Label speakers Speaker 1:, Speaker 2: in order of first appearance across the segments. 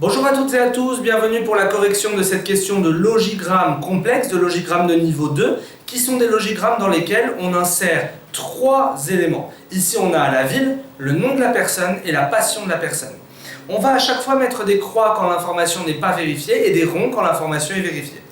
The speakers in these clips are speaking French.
Speaker 1: Bonjour à toutes et à tous, bienvenue pour la correction de cette question de logigramme complexe, de logigramme de niveau 2, qui sont des logigrammes dans lesquels on insère trois éléments. Ici on a la ville, le nom de la personne et la passion de la personne. On va à chaque fois mettre des croix quand l'information n'est pas vérifiée et des ronds quand l'information est vérifiée.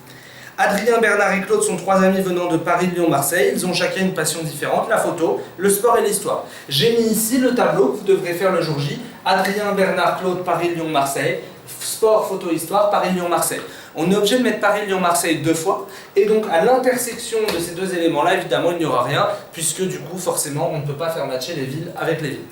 Speaker 1: Adrien, Bernard et Claude sont trois amis venant de Paris, Lyon, Marseille. Ils ont chacun une passion différente, la photo, le sport et l'histoire. J'ai mis ici le tableau que vous devrez faire le jour J. Adrien, Bernard, Claude, Paris, Lyon, Marseille. Sport, photo, histoire, Paris, Lyon, Marseille. On est obligé de mettre Paris, Lyon, Marseille deux fois. Et donc à l'intersection de ces deux éléments-là, évidemment, il n'y aura rien, puisque du coup, forcément, on ne peut pas faire matcher les villes avec les villes.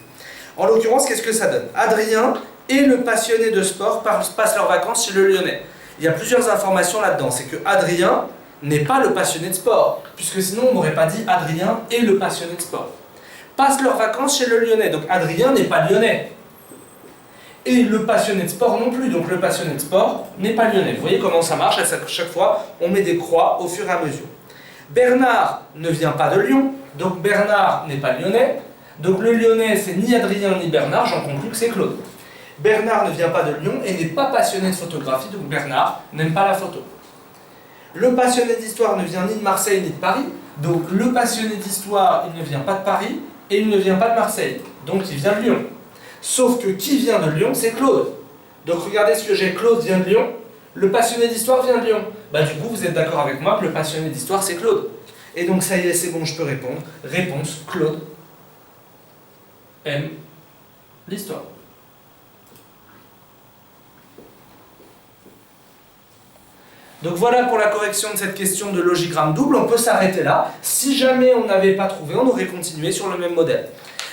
Speaker 1: En l'occurrence, qu'est-ce que ça donne? Adrien et le passionné de sport passent leurs vacances chez le Lyonnais. Il y a plusieurs informations là-dedans. C'est que Adrien n'est pas le passionné de sport, puisque sinon on n'aurait pas dit Adrien et le passionné de sport. Passent leurs vacances chez le Lyonnais, donc Adrien n'est pas lyonnais. Et le passionné de sport non plus, donc le passionné de sport n'est pas lyonnais. Vous voyez comment ça marche, à chaque fois on met des croix au fur et à mesure. Bernard ne vient pas de Lyon, donc Bernard n'est pas lyonnais. Donc le lyonnais c'est ni Adrien ni Bernard, j'en conclus que c'est Claude. Bernard ne vient pas de Lyon et n'est pas passionné de photographie, donc Bernard n'aime pas la photo. Le passionné d'histoire ne vient ni de Marseille ni de Paris, donc le passionné d'histoire il ne vient pas de Paris et il ne vient pas de Marseille, donc il vient de Lyon. Sauf que qui vient de Lyon, c'est Claude. Donc regardez ce que j'ai, Claude vient de Lyon, le passionné d'histoire vient de Lyon. Bah du coup vous êtes d'accord avec moi que le passionné d'histoire c'est Claude. Et donc ça y est, c'est bon, je peux répondre. Réponse, Claude aime l'histoire. Donc voilà pour la correction de cette question de logigramme double, on peut s'arrêter là. Si jamais on n'avait pas trouvé, on aurait continué sur le même modèle.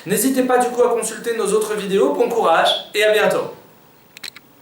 Speaker 1: N'hésitez pas du coup à consulter nos autres vidéos, bon courage et à bientôt.